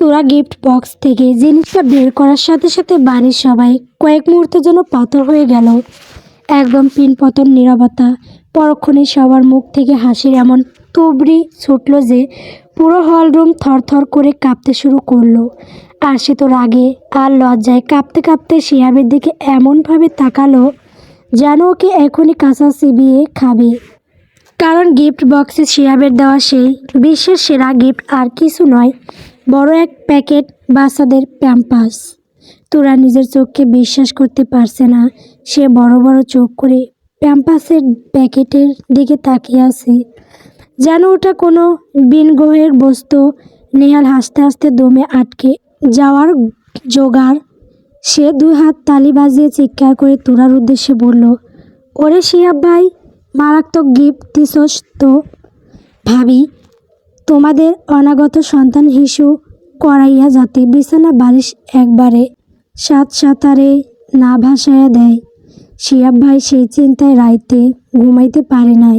তোরা gift box থেকে জিনিসটা বের করার সাথে সাথে বাড়ির সবাই কয়েক মুহূর্তের জন্য পাথর হয়ে গেল। একদম পিনপতন নীরবতা। পরক্ষণে সবার মুখ থেকে হাসির এমন তুবড়ি ছুটল যে পুরো হলরুম থরথর করে কাঁপতে শুরু করলো। আর সে তো রাগে আর লজ্জায় কাঁপতে কাঁপতে শিহাবের দিকে এমনভাবে তাকালো যেন ওকে এখনই কাঁচা চিবিয়ে খাবে। কারণ গিফট বক্সে শিহাবের দেওয়া সেই বিশ্বের সেরা গিফট আর কিছু নয়, বড় এক প্যাকেট বাচ্চাদের প্যাম্পাস। তোরা নিজের চোখকে বিশ্বাস করতে পারছে না। সে বড় বড় চোখ করে প্যাম্পাসের প্যাকেটের দিকে তাকিয়ে আছে যেন ওটা কোনো বিনগ্রহের বস্তু। নেহাল হাসতে হাসতে দমে আটকে যাওয়ার জোগাড়। সে দুই হাত তালি বাজিয়ে চিৎকার করে তোরার উদ্দেশ্যে বলল, ওরে শিহাব ভাই, মারাত্মক গিফট দিছস তো। ভাবি তোমাদের অনাগত সন্তান শিশু করাইয়া যাতে বিছানা বালিশ একবারে সাত সাঁতারে না ভাসাইয়া দেয়। শিহাব ভাই সেই চিন্তায় রাইতে ঘুমাইতে পারে নাই।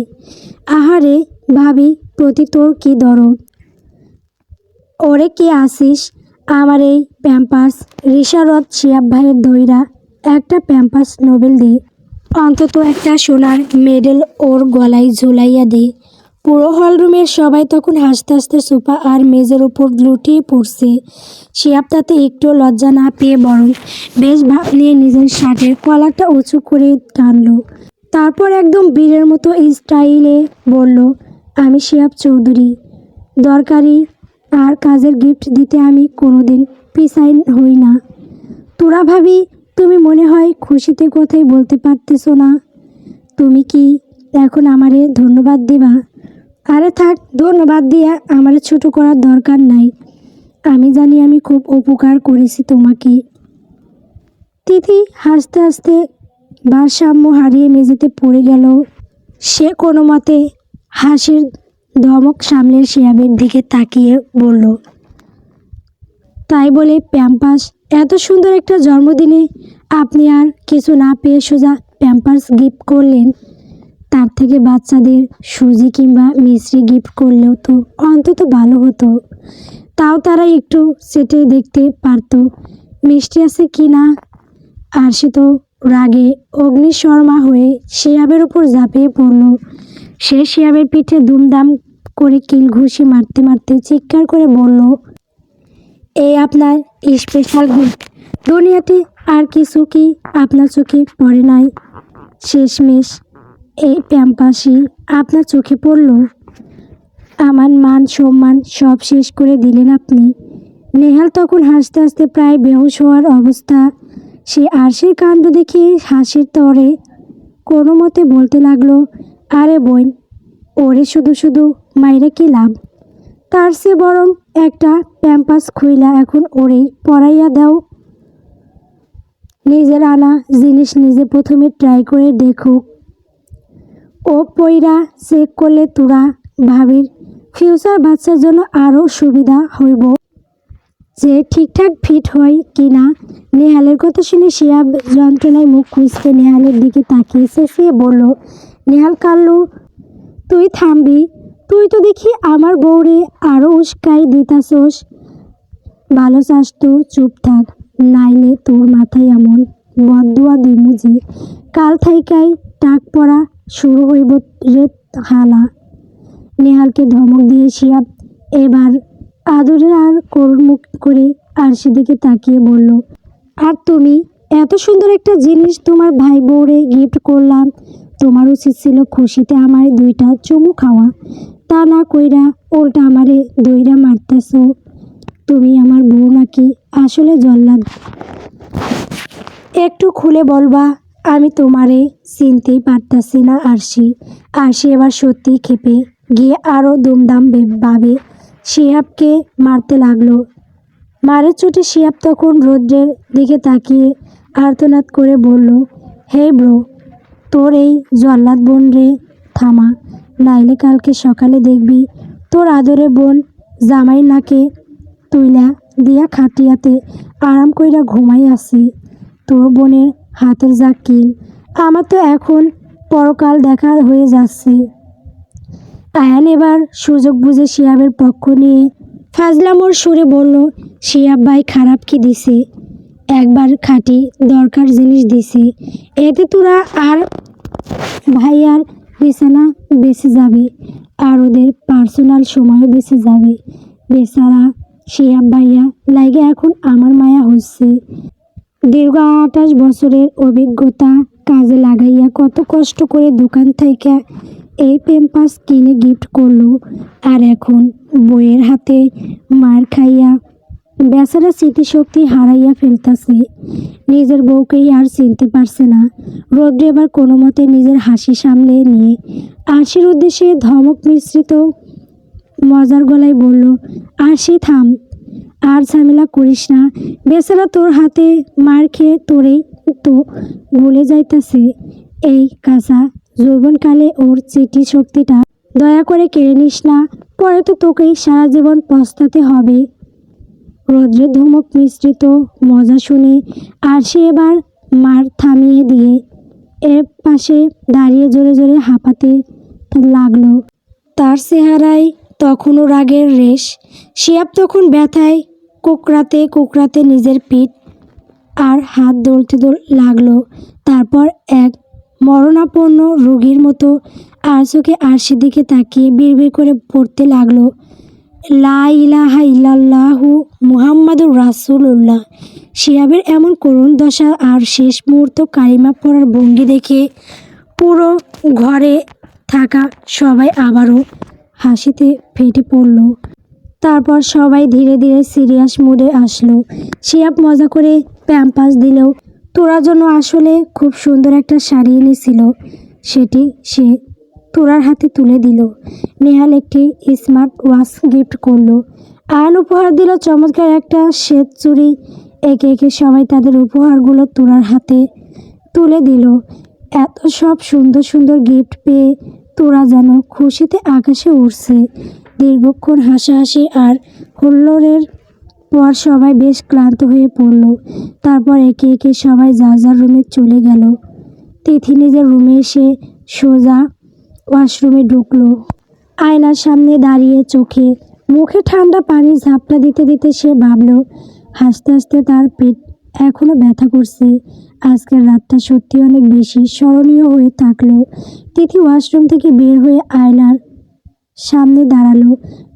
আহারে ভাবি, প্রতি তোর কি দরদ। ওরে কি আসিস আমার এই প্যাম্পাস রিসারত শিহাব ভাইয়ের দইরা একটা প্যাম্পাস নোবেল দে, অন্তত একটা সোনার মেডেল ওর গলায় ঝুলাইয়া দে। পুরো হলরুমের সবাই তখন হাসতে হাসতে সোফা আর মেজের উপর লুটিয়ে পড়ছে। শিহাব তাতে একটু লজ্জা না পেয়ে বরং বেশ ভাব নিয়ে নিজের শার্টের কলারটা উঁচু করে টানলো। তারপর একদম বীরের মতো স্টাইলে বলল, আমি শিহাব চৌধুরী, দরকারি আর কাজের গিফট দিতে আমি কোনোদিন পিছাই হই না। তোরা ভাবি তুমি মনে হয় খুশিতে কথাই বলতে পারতেছো না। তুমি কি এখন আমারে ধন্যবাদ দিবা? আরে থাক, ধন্যবাদ দিয়া আমারে ছোট করার দরকার নাই। আমি জানি আমি খুব উপকার করেছি তোমাকে। তিথি হাসতে হাসতে ভারসাম্য হারিয়ে মেঝেতে পড়ে গেল। সে কোনো মতে হাসির ধমক সামলে শিহাবের দিকে তাকিয়ে বলল, তাই বলে প্যাম্পাস? এত সুন্দর একটা জন্মদিনে আপনি আর কিছু না পেয়ে সোজা প্যাম্পাস গিফট করলেন? তার থেকে বাচ্চাদের সুজি কিংবা মিষ্টি গিফট করলেও তো অন্তত ভালো হতো। তাও তারা একটু চেটে দেখতে পারতো মিষ্টি আছে কি না। আর সে তো রাগে অগ্নিশর্মা হয়ে শিহাবের ওপর ঝাঁপিয়ে পড়ল। সে শিহাবের পিঠে দুমদাম করে কিল ঘুষি মারতে মারতে চিৎকার করে বলল, এই আপনার স্পেশাল গিফট। দুনিয়াতে আর কিছু কি আপনার চোখে পড়ে নাই? শেষমেশ এই প্যাম্পাসই আপনার চোখে পড়ল। আমার মান সম্মান সব শেষ করে দিলেন আপনি। নেহাল তখন হাসতে হাসতে প্রায় বেহুশ হওয়ার অবস্থা। সে আরশির কাণ্ড দেখে হাসির তরে কোনো মতে বলতে লাগলো, আরে বোন, ওরে শুধু শুধু মাইরে কি লাভ? তার চেয়ে বরং একটা প্যাম্পাস খুইলা এখন ওরেই পরাইয়া দাও। নিজের আনা জিনিস নিজে প্রথমে ট্রাই করে দেখুক। ও পইরা চেক করলে তোরা ভাবির ফিউচার বাচ্চার জন্য আরও সুবিধা হইব, যে ঠিকঠাক ফিট হয় কি না। নেহালের কথা শুনে শিহাব যন্ত্রণায় মুখ খুঁজতে নেহালের দিকে তাকিয়ে চেঁচিয়ে বলল, নেহাল কাল্লু, তুই থামবি? তুই তো দেখি আমার বউরে আরও উস্কাই দিতাছোস। ভালো চাস তো চুপ থাক, নাইলে তোর মাথায় এমন বদদুয়া দিমু যে কাল থাইকাই টাক পড়া শুরু হইব রে হালা। নেহালকে ধমক দিয়ে শিহাব এবার আদরে আর করুণ মুখ করে আরশির দিকে তাকিয়ে বলল, আর তুমি এত সুন্দর একটা জিনিস তোমার ভাই বউরে গিফট করলাম, তোমার উচিত ছিল খুশিতে আমারে দুইটা চুমু খাওয়া। তা না কইরা উল্টা আমারে দইরা মারতেছো। তুমি আমার বউ নাকি আসলে জল্লাদ? একটু খুলে বলবা? আমি তোমারে চিনতেই পারতাছি না আরশি। আরশি এবার সত্যি ক্ষেপে গিয়ে আরও দুমদাম ভাবে শিহাবকে মারতে লাগলো। মারের চোটে শিহাব তখন রৌদ্রের দিকে তাকিয়ে আর্তনাদ করে বলল, হে ব্রো, তোর এই জল্লাদ বোন রে থামা, নাইলে কালকে সকালে দেখবি তোর আদরে বোন জামাই নাকে তুইলা দিয়া খাটিয়াতে আরাম কইরা ঘুমাই আসি। তোর বোনের হাতের যা কিল, আমার তো এখন পরকাল দেখা হয়ে যাচ্ছে। আয়ান এবার সুযোগ বুঝে শিহাবের পক্ষ নিয়ে ফাজলামোর সুরে বলল, শিহাব ভাই খারাপ কি দিছে? একবার খাঁটি দরকার জিনিস দিছে, এতে তোরা আর ভাইয়ার বিছানা বেঁচে যাবে আর ওদের পার্সোনাল সময়ও বেঁচে যাবে। বেচারা শিহাব ভাইয়া লাগে এখন আমার মায়া হচ্ছে। দীর্ঘ 28 বছরের অভিজ্ঞতা কাজে লাগাইয়া কত কষ্ট করে দোকান থেকে এই প্যাম্পাস কিনে গিফট করলো, আর এখন বইয়ের হাতে মার খাইয়া বেচারা স্মৃতিশক্তি হারাইয়া ফেলতাছে। নিজের বউকেই আর চিনতে পারছে না। রোদ্র এবার কোনো মতে নিজের হাসি সামলে নিয়ে আরশির উদ্দেশ্যে ধমক মিশ্রিত মজার গলায় বলল, আরশি থাম, আর ঝামেলা করিস না। বেচারা তোর হাতে মার খেয়ে তোরেই তো ভুলে যাইতাছে। এই কাঁচা যৌবনকালে ওর চিঠি শক্তিটা দয়া করে কেড়ে নিস না, পরে তো তোকেই সারা জীবন পস্তাতে হবে। রৌদ্রের ধমক মিশ্রিত মজা শুনে আরশি এবার মার থামিয়ে দিয়ে এর পাশে দাঁড়িয়ে জোরে জোরে হাঁপাতে লাগলো। তার চেহারায় তখনও রাগের রেশ। শিহাব তখন ব্যথায় কুকরাতে কুকরাতে নিজের পিঠ আর হাত দৌড়তে লাগলো। তারপর এক মরণাপন্ন রোগীর মতো আর চোখে আরশির দিকে তাকিয়ে বিড়বিড় করে পড়তে লাগলো, লা ইলাহা ইল্লাল্লাহু মুহাম্মাদুর রাসূলুল্লাহ। শিহাবের এমন করুণ দশা আর শেষ মুহূর্ত কালিমা পড়ার ভঙ্গি দেখে পুরো ঘরে থাকা সবাই আবারও হাসিতে ফেটে পড়ল। তারপর সবাই ধীরে ধীরে সিরিয়াস মুডে আসলো। শিহাব মজা করে প্যাম্পাস দিলেও তোরার জন্য আসলে খুব সুন্দর একটা শাড়ি এনেছিল, সেটি সে তোরার হাতে তুলে দিল। নেহাল একটি স্মার্ট ওয়াচ গিফট করলো। আয়ন উপহার দিল চমৎকার একটা শ্বেত চুড়ি। একে একে সবাই তাদের উপহারগুলো তোরার হাতে তুলে দিল। এত সব সুন্দর সুন্দর গিফট পেয়ে তোরা যেন খুশিতে আকাশে উঠছে। দীর্ঘক্ষণ হাসাহাসি আর হুল্লোড়ের পর সবাই বেশ ক্লান্ত হয়ে পড়ল। তারপর একে একে সবাই যার যার রুমে চলে গেল। তিথি নিজের রুমে এসে সোজা ওয়াশরুমে ঢুকলো। আয়নার সামনে দাঁড়িয়ে চোখে মুখে ঠান্ডা পানি ঝাপটা দিতে দিতে সে ভাবল, হাসতে হাসতে তার পেট এখনও ব্যথা করছে। আজকের রাতটা সত্যি অনেক বেশি স্মরণীয় হয়ে থাকলো। তিথি ওয়াশরুম থেকে বের হয়ে আয়নার সামনে দাঁড়ালো।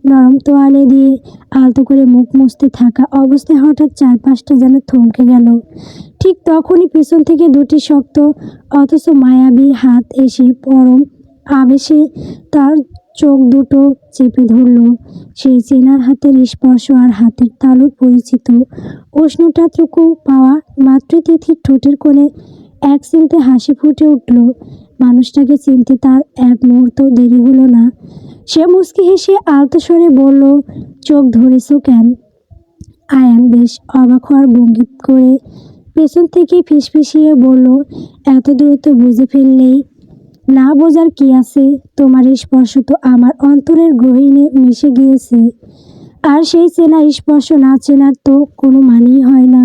নরম তোয়ালে দিয়ে আলতো করে মুখ মুছতে থাকা অবস্থায় হঠাৎ চারপাশটা যেন থমকে গেল। ঠিক তখনই পেছন থেকে দুটি শক্ত অথচ মায়াবী হাত এসে পরম আবেশে তার চোখ দুটো চেপে ধরল। সেই চেনার হাতের স্পর্শ আর হাতের তালুর পরিচিত উষ্ণতাটুকু পাওয়া মাত্রই তিথির ঠোঁটের কোণে এক চিলতে হাসি ফুটে উঠল। মানুষটাকে চিনতে তার এক মুহূর্ত দেরি হলো না। সে মুচকি হেসে আলতো স্বরে বলল, চোখ ধরেছ কেন? আয়ান বেশ অবাক হওয়ার ভঙ্গিত করে পেছন থেকে ফিসফিসিয়ে বলল, এত দ্রুত বুঝে ফেললেই? না বোঝার কি আছে, তোমার স্পর্শ তো আমার অন্তরের গহীনে মিশে গিয়েছে, আর সেই চেনা স্পর্শ না চেনার তো কোনো মানেই হয় না।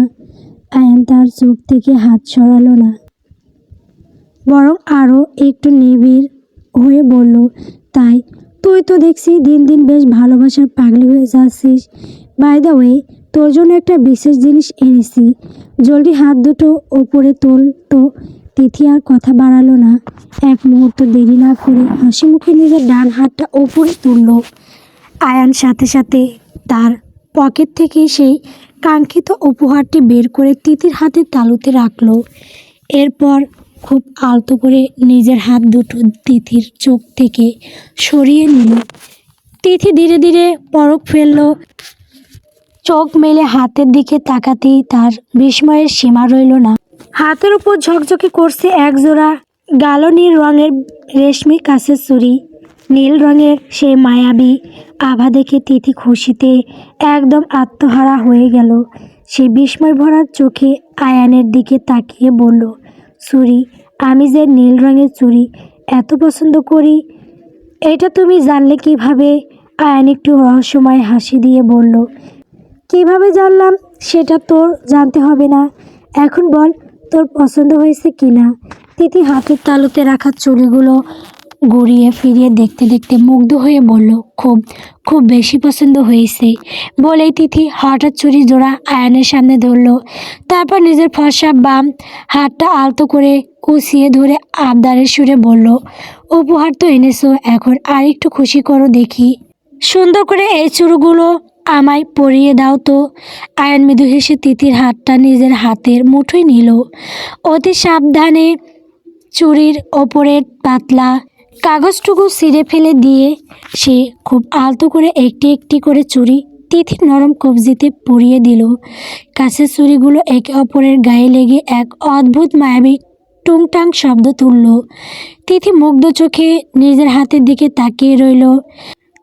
আয়ান তার চোখ থেকে হাত সরালো না, বরং আরও একটু নিবিড় হয়ে বলল, তাই তুই তো দেখছি দিন দিন বেশ ভালোবাসার পাগলি হয়ে যাচ্ছিস। বাই দ্য ওয়ে, তোর জন্য একটা বিশেষ জিনিস এনেছি, জলদি হাত দুটো ওপরে তোল তো। তিথি আর কথা বাড়ালো না। এক মুহূর্ত দেরি না করে হাসি মুখে নিজের ডান হাতটা ওপরে তুলল। আয়ান সাথে সাথে তার পকেট থেকে সেই কাঙ্ক্ষিত উপহারটি বের করে তিথির হাতের তালুতে রাখলো। এরপর খুব আলতো করে নিজের হাত দুটো তিথির চোখ থেকে সরিয়ে নিল। তিথি ধীরে ধীরে পলক ফেলল। চোখ মেলে হাতের দিকে তাকাতেই তার বিস্ময়ের সীমা রইল না। হাতের উপর ঝকঝকে করছে একজোড়া গাঢ় নীল রঙের রেশমি কাঁচের চুড়ি। নীল রঙের সেই মায়াবী আভা দেখে তিথি খুশিতে একদম আত্মহারা হয়ে গেল। সে বিস্ময় ভরা চোখে আয়ানের দিকে তাকিয়ে বলল, চুড়ি? আমি যে নীল রঙের চুড়ি এত পছন্দ করি, এটা তুমি জানলে কিভাবে? আয়ান একটু রহস্যময় হাসি দিয়ে বলল, কিভাবে জানলাম সেটা তোর জানতে হবে না, এখন বল তোর পছন্দ হয়েছে কিনা। তিথি হাতের তালুতে রাখা চুড়িগুলো ঘুরিয়ে ফিরিয়ে দেখতে দেখতে মুগ্ধ হয়ে বলল, খুব খুব বেশি পছন্দ হয়েছে বলেই তিথি হঠাৎ চুরি জোড়া আয়ানের সামনে ধরলো। তারপর নিজের ফর্সা বাম হাতটা আলতো করে কুচিয়ে ধরে আবদারের সুরে বলল, উপহার তো এনেছো, এখন আর একটু খুশি করো দেখি। সুন্দর করে এই চুড়গুলো আমায় পরিয়ে দাও তো। আয়ান মৃদু হেসে তিথির হাতটা নিজের হাতের মুঠোয় নিল। অতি সাবধানে চুড়ির ওপরের পাতলা কাগজটুকু ছিঁড়ে ফেলে দিয়ে সে খুব আলতো করে একটি একটি করে চুড়ি তিথির নরম কবজিতে পরিয়ে দিল। কাছের চুড়িগুলো একে অপরের গায়ে লেগে এক অদ্ভুত মায়াবী টুংটাং শব্দ তুলল। তিথি মুগ্ধ চোখে নিজের হাতের দিকে তাকিয়ে রইল।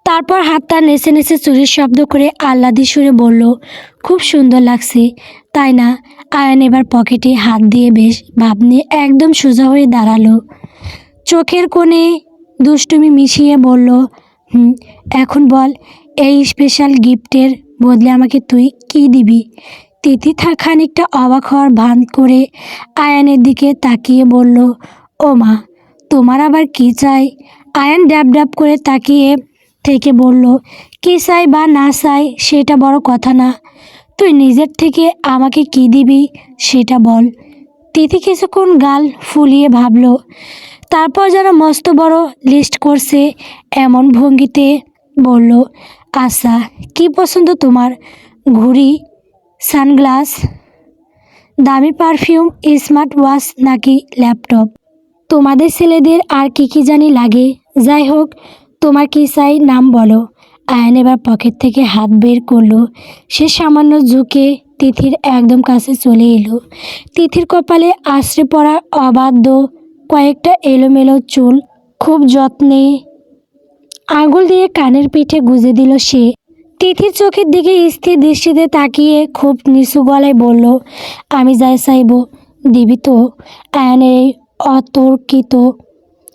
তারপর হাতটা নেচে নেচে চুরির শব্দ করে আহ্লাদি সুরে বলল, খুব সুন্দর লাগছে তাই না? আয়ান এবার পকেটে হাত দিয়ে বেশ ভাব নিয়ে একদম সোজা হয়ে দাঁড়ালো। চোখের কোণে দুষ্টুমি মিশিয়ে বলল, এখন বল, এই স্পেশাল গিফটের বদলে আমাকে তুই কি দিবি? তিথি খানিকটা অবাক হওয়ার ভান করে আয়ানের দিকে তাকিয়ে বলল, ও মা, তোমার আবার কি চাই? আয়ান ড্যাব ড্যাব করে তাকিয়ে থেকে বলল, কি চাই বা না চাই সেটা বড় কথা না, তুই নিজের থেকে আমাকে কি দিবি সেটা বল। তিথি কিছুক্ষণ গাল ফুলিয়ে ভাবল, তারপর যেন মস্ত বড় লিস্ট করছে এমন ভঙ্গিতে বলল, আচ্ছা, কি পছন্দ তোমার? ঘড়ি, সানগ্লাস, দামি পারফিউম, স্মার্ট ওয়াচ নাকি ল্যাপটপ? তোমাদের ছেলেদের আর কি কি জানি লাগে, যাই হোক তোমার কি চাই নাম বলো। আয়ান এবার পকেট থেকে হাত বের করলো। সে সামান্য ঝুঁকে তিথির একদম কাছে চলে এলো। তিথির কপালে আছড়ে পড়া অবাধ্য কয়েকটা এলোমেলো চুল খুব যত্নে আঙুল দিয়ে কানের পিঠে গুজে দিল সে। তিথির চোখের দিকে স্থির দৃষ্টিতে তাকিয়ে খুব নিচু গলায় বলল, আমি যাই চাইব দিবি তো? আয়ানের এই অতর্কিত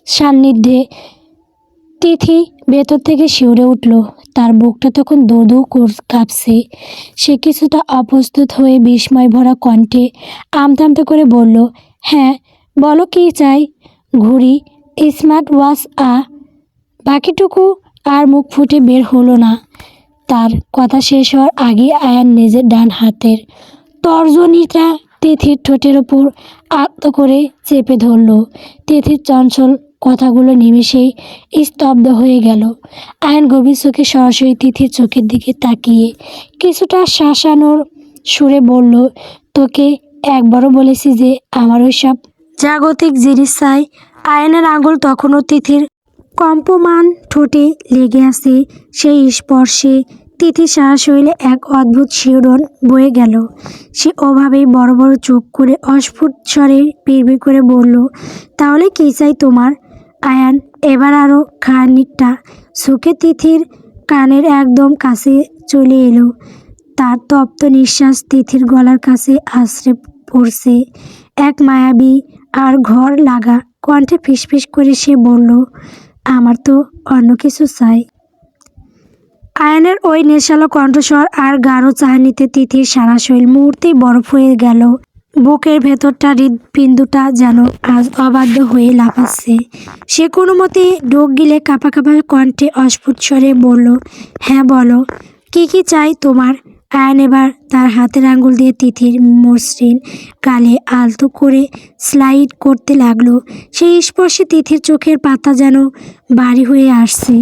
সান্নিধ্যে তিথি ভেতর থেকে শিউরে উঠল। তার বুকটা তখন দো দো কাঁপছে। সে কিছুটা অপ্রস্তুত হয়ে বিস্ময় ভরা কণ্ঠে আমতা আমতা করে বলল, হ্যাঁ বলো কি চাই? ঘড়ি, স্মার্ট ওয়াচ বাকিটুকু আর মুখ ফুটে বের হলো না। তার কথা শেষ হওয়ার আগে আয়ান নিজের ডান হাতের তর্জনীটা তিথির ঠোঁটের ওপর আলতো করে চেপে ধরল। তিথির চঞ্চল কথাগুলো নিমেষেই স্তব্ধ হয়ে গেল। আয়ান গভীর চোখে সরাসরি তিথির চোখের দিকে তাকিয়ে কিছুটা শাসানোর সুরে বলল, তোকে একবারও বলেছি যে আমার ওইসব জাগতিক জিনিস চাই? আয়ানের আঙুল তখনও তিথির কম্পমান ঠোঁটে লেগে আছে। সেই স্পর্শে তিথির সারা শরীরে এক অদ্ভুত শিহরণ বয়ে গেল। সে ওভাবেই বড় বড় চোখ করে অস্ফুট স্বরে বিড়বিড় করে বলল, তাহলে কী চাই তোমার? আয়ান এবার আরও খানিকটা ঝুঁকে তিথির কানের একদম কাছে চলে এলো। তার তপ্ত নিঃশ্বাস তিথির গলার কাছে আছড়ে পড়ছে। এক মায়াবী আর ঘর লাগা কণ্ঠে ফিসফিস করে সে বলল, আমার তো অন্য কিছু চাই। আয়ানের ওই নেশালো কণ্ঠস্বর আর গাঢ় চাহনিতে তিথির সারা শরীর মুহূর্তেই বরফ হয়ে গেল। বুকের ভেতরটা হৃৎপিণ্ডটা যেন আজ অবাধ্য হয়ে লাফাচ্ছে। সে কোনো মতে ঢোক গিলে কাঁপা কাঁপা কণ্ঠে অস্ফুট স্বরে বলল, হ্যাঁ বলো, কি কি চাই তোমার? আয়ান এবার তার হাতের আঙুল দিয়ে তিথির মসৃণ গালে আলতো করে স্লাইড করতে লাগলো। সেই স্পর্শে তিথির চোখের পাতা যেন ভারী হয়ে আসছে।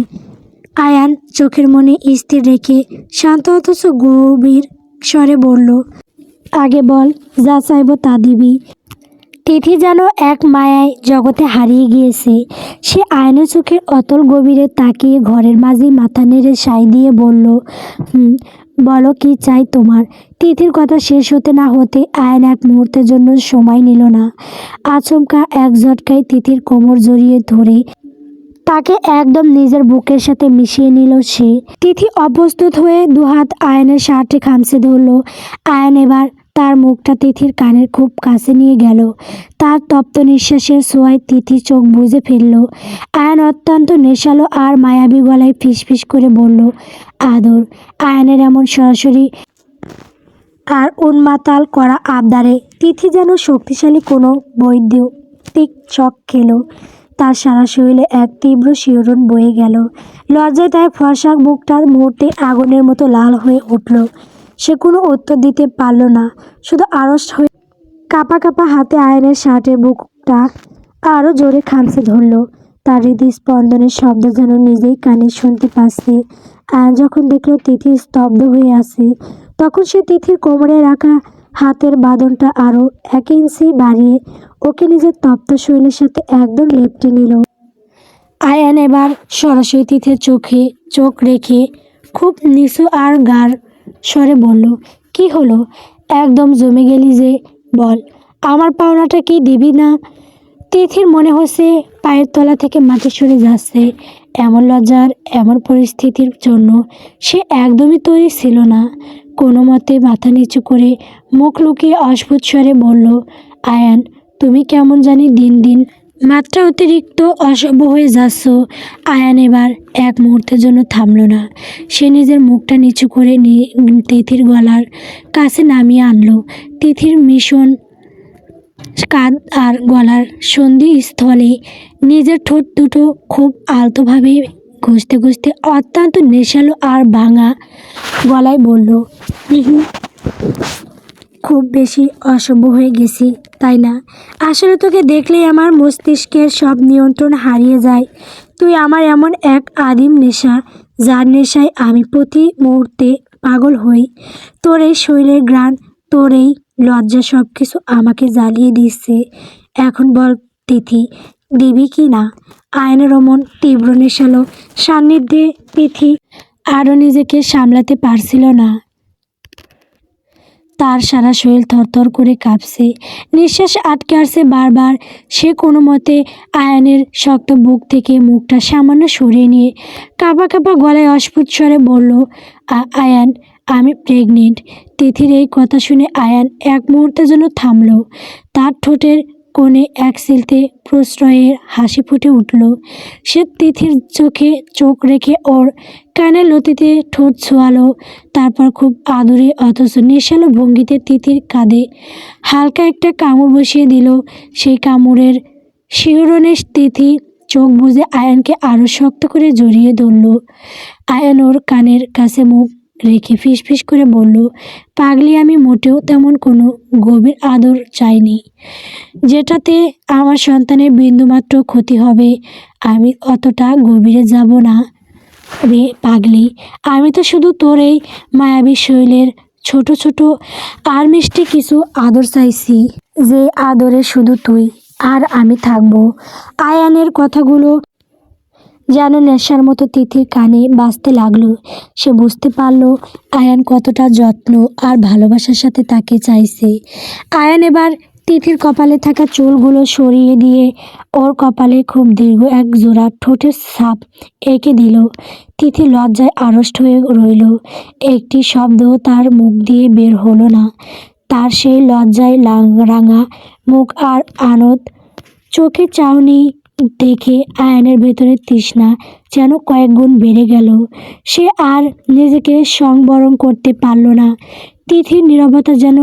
আয়ান চোখের মনে স্থির রেখে শান্ত অথচ গভীর স্বরে বলল, আগে বল, যা চাইব তা দিবি। তিথি যেন এক মায়ায় জগতে হারিয়ে গিয়েছে। সে আয়নের চোখের অতল গভীরে তাকিয়ে ঘরের মাঝে মাথা নেড়ে সাই দিয়ে বলল, বলো কি চাই তোমার? তিথির কথা শেষ হতে না হতে আয়ন এক মুহূর্তের জন্য সময় নিল না। আচমকা এক ঝটকায় তিথির কোমর জড়িয়ে ধরে তাকে একদম নিজের বুকের সাথে মিশিয়ে নিল সে। তিথি অপ্রস্তুত হয়ে দুহাত আয়নের শার্টে খামচে ধরল। আয়ন এবার তার মুখটা তিথির কানের খুব কাছে নিয়ে গেল। তার তপ্ত নিঃশ্বাসের ছোঁয়ায় তিথি চোখ বুজে ফেলল। আয়ন অত্যন্ত নেশালো আর মায়াবী গলায় ফিসফিস করে বলল, আদর। আয়নের এমন সরাসরি আর উন্মাতাল করা আবদারে তিথি যেন শক্তিশালী কোনো বৈদ্যুতিক শক খেল। তার সারা শরীরে এক তীব্র শিহরণ বয়ে গেল। লজ্জায় তার ফর্সা মুখটা মুহূর্তে আগুনের মতো লাল হয়ে উঠল। সে কোনো উত্তর দিতে পারল না, শুধু আড়ষ্ট হয়ে কাঁপা কাঁপা হাতে আয়নের শার্টের বুকটা আরও জোরে খামচে ধরল। তার হৃদস্পন্দনের শব্দ যেন নিজেই কানে শুনতে পাচ্ছে। আয়ন যখন দেখল তিথি স্তব্ধ হয়ে আছে, তখন সে তিথির কোমরে রাখা হাতের বাঁধনটা আরও 1 ইঞ্চি বাড়িয়ে ওকে নিজের তপ্ত শরীরের সাথে একদম লেপ্টে নিল। আয়ান এবার সরাসরি তিথির চোখে চোখ রেখে খুব নিচু আর গাঢ় স্বরে বলল, কি হলো? একদম জমে গেলি যে, বল, আমার পাওনাটা কি দিবি না? তিথির মনে হচ্ছে পায়ের তলা থেকে মাটি সরে যাচ্ছে। এমন লজ্জার এমন পরিস্থিতির জন্য সে একদমই তৈরি ছিল না। কোনো মতে মাথা নিচু করে মুখ লুকিয়ে অস্ফুট স্বরে বলল, আয়ান, তুমি কেমন জানি দিন দিন মাত্রা অতিরিক্ত অসভ্য হয়ে যাচ্ছ। আয়ান এবার এক মুহূর্তের জন্য থামল না। সে নিজের মুখটা নিচু করে তিথির গলার কাছে নামিয়ে আনলো। তিথির মিশন কাঁধ আর গলার সন্ধি স্থলে নিজের ঠোঁট দুটো খুব আলতোভাবে ঘষতে ঘষতে অত্যন্ত নেশালো আর ভাঙা গলায় বলল, খুব বেশি অসভ্য হয়ে গেছি, তাই না? আসলে তোকে দেখলেই আমার মস্তিষ্কের সব নিয়ন্ত্রণ হারিয়ে যায়। তুই আমার এমন এক আদিম নেশা, যার নেশায় আমি প্রতি মুহূর্তে পাগল হই। তোর এই শরীরের ঘ্রাণ, তোর এই লজ্জা সব কিছু আমাকে জ্বালিয়ে দিচ্ছে। এখন বল তিথি, দিবি কি না? আয়নের অমন তীব্র নেশালো সান্নিধ্যে তিথি আরও নিজেকে সামলাতে পারছিল না। তার সারা শরীর থরথর করে কাঁপছে, নিঃশ্বাস আটকে আসছে বারবার। সে কোনো মতে আয়ানের শক্ত বুক থেকে মুখটা সামান্য সরিয়ে নিয়ে কাঁপা কাঁপা গলায় অস্ফুট স্বরে বলল, আয়ান, আমি প্রেগনেন্ট। তিথির এই কথা শুনে আয়ান এক মুহূর্তের জন্য থামল। তার ঠোঁটের কোণে এক সিলতে প্রশ্রয়ের হাসি ফুটে উঠল। সে তিথির চোখে চোখ রেখে ওর কানের লতিতে ঠোঁট ছোঁয়ালো। তারপর খুব আদুরে অথচ নেশালো ভঙ্গিতে তিথির কাঁধে হালকা একটা কামড় বসিয়ে দিল। সেই কামড়ের শিহরণে তিথি চোখ বুজে আয়ানকে আরও শক্ত করে জড়িয়ে ধরল। আয়ান ওর কানের কাছে মুখ রেখে ফিসফিস করে বলল, পাগলি, আমি মোটেও তেমন কোনো গভীর আদর চাইনি যেটাতে আমার সন্তানের বিন্দুমাত্র ক্ষতি হবে। আমি অতটা গভীরে যাব না রে পাগলি। আমি তো শুধু তোর এই মায়াবী শৈলের ছোট ছোট আর মিষ্টি কিছু আদর চাইছি, যে আদরে শুধু তুই আর আমি থাকবো। আয়ানের কথাগুলো যেন নেশার মতো তিথির কানে বাজতে লাগলো। সে বুঝতে পারল আয়ান কতটা যত্ন আর ভালোবাসার সাথে তাকে চাইছে। আয়ান এবার তিথির কপালে থাকা চুলগুলো সরিয়ে দিয়ে ওর কপালে খুব দীর্ঘ এক জোড়া ঠোঁটের ছাপ এঁকে দিল। তিথি লজ্জায় আড়ষ্ট হয়ে রইল। একটি শব্দও তার মুখ দিয়ে বের হলো না। তার সেই লজ্জায় রাঙা মুখ আর আনদ চোখে চাউনি দেখে আয়ানের ভেতরে তৃষ্ণা যেন কয়েক গুণ বেড়ে গেল। সে আর নিজেকে সংবরণ করতে পারল না। তিথির নীরবতা যেন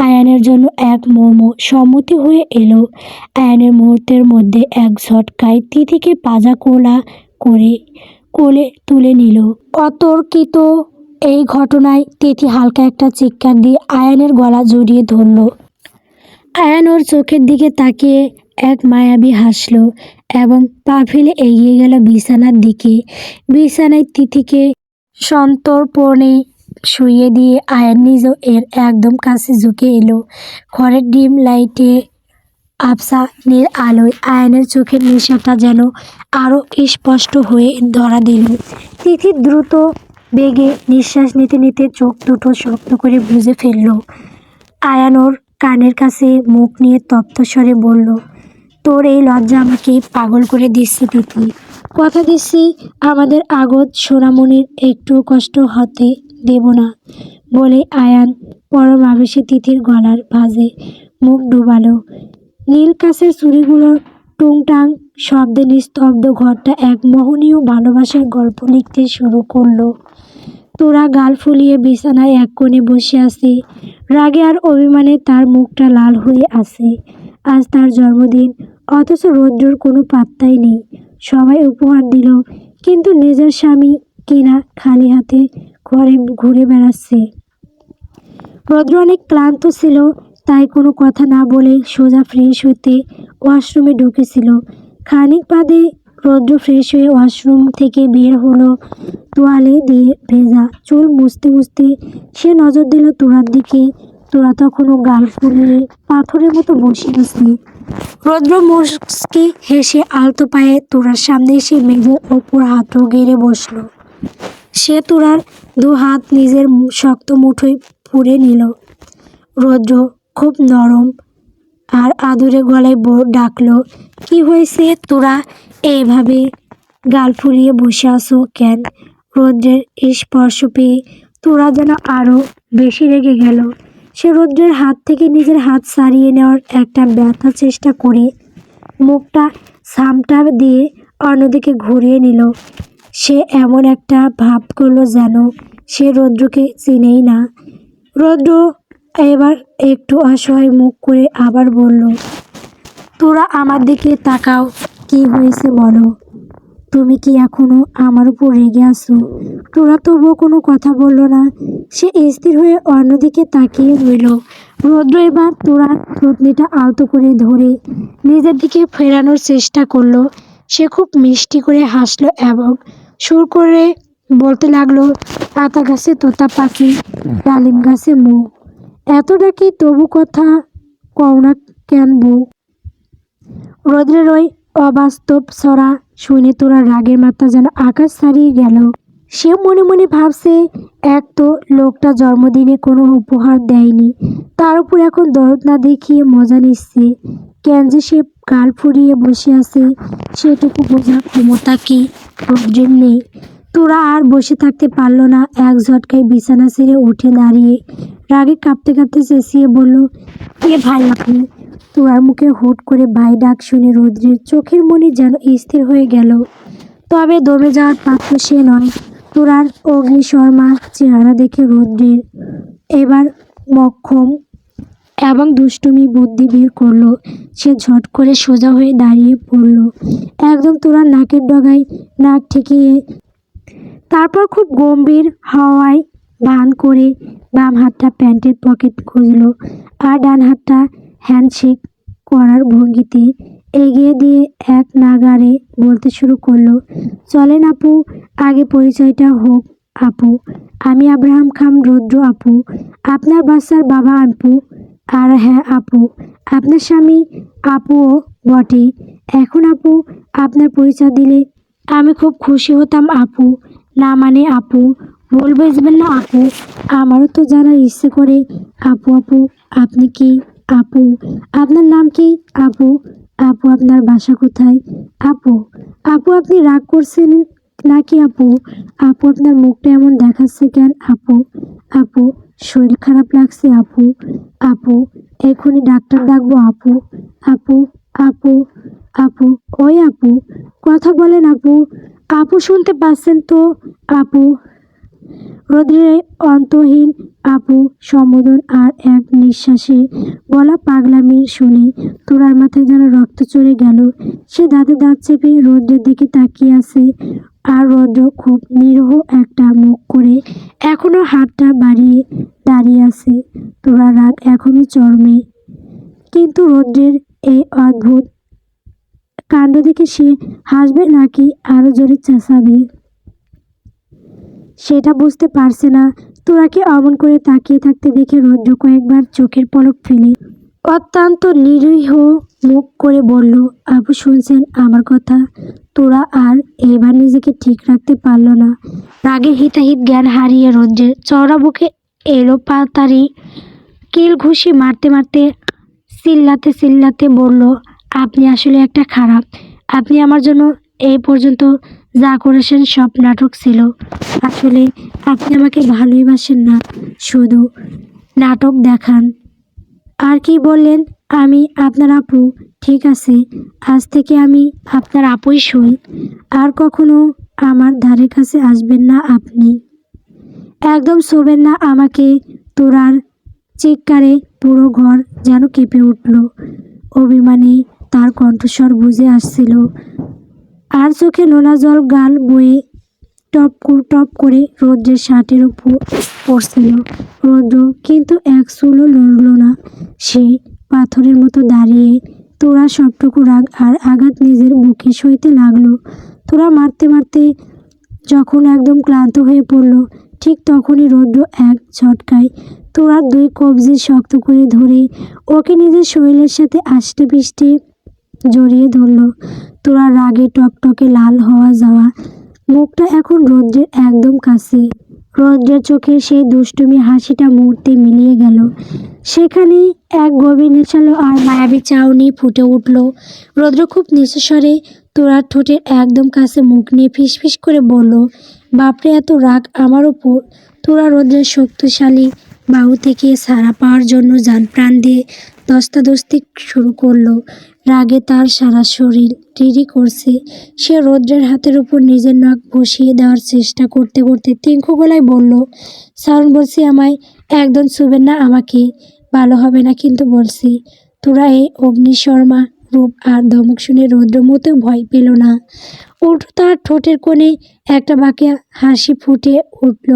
আয়ানের জন্য এক মর্ম সম্মতি হয়ে এলো। আয়ানের মুহূর্তের মধ্যে এক ঝটকায় তিথিকে পাজা কোলা করে কোলে তুলে নিল। অতর্কিত এই ঘটনায় তিথি হালকা একটা চিৎকার দিয়ে আয়ানের গলা জড়িয়ে ধরল। আয়ান ওর চোখের দিকে তাকিয়ে এক মায়াবী হাসল এবং পা ফেলে এগিয়ে গেল বিছানার দিকে। বিছানায় তিথিকে সন্তর্পণে শুইয়ে দিয়ে আয়ান নিজেও এর একদম কাছে ঝুঁকে এলো। ঘরের ডিম লাইটে আবছা নীল আলোয় আয়ানের চোখের নেশাটা যেন আরও স্পষ্ট হয়ে ধরা দিল। তিথি দ্রুত বেগে নিঃশ্বাস নিতে নিতে চোখ দুটো শক্ত করে বুজে ফেলল। আয়ান ওর কানের কাছে মুখ নিয়ে তপ্ত স্বরে বলল, তোর এই লজ্জা আমাকে পাগল করে দিচ্ছে তিথি। কথা দিচ্ছি আমাদের আগত সোনামণির একটু কষ্ট হতে দেব না। বলে আয়ান পরম আবেশে তিথির গলার ভাঁজে মুখ ডুবালো। নীল কাছের চুড়িগুলোর টুংটাং শব্দে নিস্তব্ধ ঘরটা এক মোহনীয় ভালোবাসার গল্প লিখতে শুরু করলো। তোরা গাল ফুলিয়ে বিছানায় এক কোণে বসে আছে। রাগে আর অভিমানে তার মুখটা লাল হয়ে আছে। আজ তার জন্মদিন। অথচ রৌদ্রর কোনো পাত্তাই নেই। সবাই উপহার দিল, কিন্তু নিজের স্বামী কিনা খালি হাতে ঘরে ঘুরে বেড়াচ্ছে। রৌদ্র অনেক ক্লান্ত ছিল, তাই কোনো কথা না বলে সোজা ফ্রেশ হতে ওয়াশরুমে ঢুকেছিল। খানিক বাদে রৌদ্র ফ্রেশ হয়ে ওয়াশরুম থেকে বের হলো। তোয়ালে দিয়ে ভেজা চুল মুছতে মুছতে সে নজর দিল তোরার দিকে। তোরা তখনও গাল ফুলিয়ে পাথরের মতো বসে আছে। রৌদ্র মুচকি হেসে আলতো পায়ে তোরার সামনে এসে মেঝের ওপর হাঁটু গেড়ে বসলো। সে তোরার দু হাত নিজের শক্ত মুঠোয় পুরে নিল। রৌদ্র খুব নরম আর আদুরে গলায় ডাকলো, কি হয়েছে তোরা এইভাবে গাল ফুলিয়ে বসে আছো কেন? রৌদ্রের স্পর্শ পেয়ে তোরা যেন আরো বেশি রেগে গেল। সে রৌদ্রের হাত থেকে নিজের হাত ছাড়িয়ে নেওয়ার একটা ব্যথার চেষ্টা করে মুখটা সামটা দিয়ে অন্যদিকে ঘুরিয়ে নিল। সে এমন একটা ভাব করলো যেন সে রৌদ্রকে চিনেই না। রৌদ্র এবার একটু অসহায় মুখ করে আবার বলল, তোরা আমার দিকে তাকাও, কি হয়েছে বলো? তুমি কি এখনো আমার উপর রেগে আছো? তোরা তবুও কোনো কথা বলল না। সে স্থির হয়ে অন্যদিকে তাকিয়ে রইল। রৌদ্র এবার তোরার থুতনিটা আলতো করে ধরে নিজের দিকে ফেরানোর চেষ্টা করলো। সে খুব মিষ্টি করে হাসলো এবং সুর করে বলতে লাগলো, আতা গাছে তোতা পাখি, ডালিম গাছে মৌ, এত ডাকি তবু কথা কও না কেন বউ? রৌদ্রের ওই অবাস্তব ছড়া শুনে তোরা রাগের মাথা যেন আকাশ ছাড়িয়ে গেল। সে মনে মনে ভাবছে, এক তো লোকটা জন্মদিনে কোনো উপহার দেয়নি, তার উপর এখন দরদ না দেখিয়ে মজা নিচ্ছে। কেন যে সে গাল ফুরিয়ে বসে আছে সেটুকু বোঝার ক্ষমতা কি রৌদ্রের নেই? তোরা আর বসে থাকতে পারল না, এক ঝটকায় বিছানা ছেড়ে উঠে দাঁড়িয়ে রাগে কাঁপতে কাঁপতে চেঁচিয়ে বলল, কে ভাই আপনি? তোরার মুখে হুট করে ভাই ডাক শুনে রৌদ্রের চোখের মনি যেন স্থির হয়ে গেল। তবে দমে যাওয়ার পাত্র সে নয়। তোরার অগ্নিশর্মা চেহারা দেখে রৌদ্রের এবার মক্ষম এবং দুষ্টুমি বুদ্ধি বের করলো। সে ঝট করে সোজা হয়ে দাঁড়িয়ে পড়ল, একদম তোরার নাকের ডগায় নাক ঠেকিয়ে। তারপর খুব গম্ভীর হাওয়ায় ভান করে বাম হাতটা প্যান্টের পকেট খুঁজলো আর ডান হাতটা হ্যান্ডশেক করার ভঙ্গিতে এগিয়ে দিয়ে এক নাগাড়ে বলতে শুরু করলো, চলেন আপু, আগে পরিচয়টা হোক আপু। আমি আব্রাহাম খান রৌদ্র আপু, আপনার বাচ্চার বাবা আপু। আর হ্যাঁ আপু, আপনার স্বামী আপুও বটে। এখন আপু আপনার পরিচয় দিলে আমি খুব খুশি হতাম আপু। না মানে আপু, ভুল বুঝবেন না আপু, আমারও তো জানার ইচ্ছে করে। আপু আপু আপনি কি? আপু আপনার নাম কি? আপু আপু আপনার বাসা কোথায়? আপু আপু আপনি রাগ করছেন নাকি আপু? আপু আপনার মুখটা এমন দেখাচ্ছে কেন আপু? আপু শরীর খারাপ লাগছে আপু? আপু এখনই ডাক্তার ডাকবো আপু? আপু আপু আপু ওই আপু, কথা বলেন আপু। আপু শুনতে পাচ্ছেন তো আপু? রৌদ্রের অন্তহীন আপু সম্বোধন আর এক নিঃশ্বাসে বলা পাগলামির শুনে তোরার মাথায় যেন রক্ত চড়ে গেল। সে দাঁতে দাঁত চেপে রৌদ্রের দিকে তাকিয়ে আছে, আর রৌদ্র খুব নিরীহ একটা মুখ করে এখনো হাতটা বাড়িয়ে দাঁড়িয়ে আছে। তোরার রাগ এখনো চরমে, কিন্তু রৌদ্রের এই অদ্ভুত কাণ্ড দেখে সে হাসবে নাকি আরো জোরে চেঁচাবে সেটা বুঝতে পারছে না। তোরাকে অমন করে তাকিয়ে থাকতে দেখে রৌদ্র কয়েকবার চোখের পলক ফেলে অত্যন্ত নিরীহ মুখ করে বলল, আপু শুনছেন আমার কথা? তোরা আর এবার নিজেকে ঠিক রাখতে পারল না। রাগে হিতাহিত জ্ঞান হারিয়ে রৌদ্রের চওড়া বুকে এলো পাতারি কিল ঘুষি মারতে মারতে চিল্লাতে চিল্লাতে বলল, আপনি আসলে একটা খারাপ। আপনি আমার জন্য এই পর্যন্ত যা করেছেন সব নাটক ছিল। আসলে আপনি আমাকে ভালোই বাসেন না, শুধু নাটক দেখান। আর কি বললেন? আমি আপনার আপু। ঠিক আছে, আজ থেকে আমি আপনার আপুই সই। আর কখনো আমার ধারে কাছে আসবেন না আপনি। একদম শোবেন না আমাকে। তোরার চিৎকারে পুরো ঘর যেন কেঁপে উঠল। অভিমানী তার কণ্ঠস্বর বুঝে আসছিল। আর চোখে নোনা জল গাল বয়ে টপ টপ করে রৌদ্রের শার্টের উপর পড়ছিল। রৌদ্র কিন্তু এক চুলও নড়ল না। সে পাথরের মতো দাঁড়িয়ে তোরা সবটুকু রাগ আর আঘাত নিজের বুকে সইতে লাগলো। তোরা মারতে মারতে যখন একদম ক্লান্ত হয়ে পড়ল, ঠিক তখনই রৌদ্র এক ঝটকায় তোরা দুই কবজি শক্ত করে ধরে ওকে নিজের শরীরের সাথে আষ্টে পিষ্টে জড়িয়ে ধরল। তোরা রাগে টকটকে লাল হওয়া যাওয়া মুখটা এখন রৌদ্রের একদম কাছে। রৌদ্রের চোখে সেই দুষ্টুমি হাসিটা মুহূর্তে মিলিয়ে গেল। সেখানে এক গভীর নেশালো আর মায়াবী চাউনি ফুটে উঠল। রৌদ্র খুব নিচু স্বরে তোরার ঠোঁটের একদম কাছে মুখ নিয়ে ফিসফিস করে বলল, বাপরে এত রাগ আমার ওপর। তোরা রৌদ্রের শক্তিশালী বাহু থেকে ছাড়া পাওয়ার জন্য জান প্রাণ দিয়ে দস্তাদস্তি শুরু করলো। রাগে তার সারা শরীর টিরি করছে। সে রৌদ্রের হাতের উপর নিজের নাক বসিয়ে দেওয়ার চেষ্টা করতে করতে তীক্ষ্ণ গলায় বলল, সারণ বলছি, আমায় একদম ছুবেন না আমাকে, ভালো হবে না কিন্তু বলছি। তোরা এই অগ্নিশর্মা রূপ আর ধমক শুনে রৌদ্র মোটেও ভয় পেল না। উল্টো তার ঠোঁটের কোণে একটা বাঁকা হাসি ফুটে উঠল।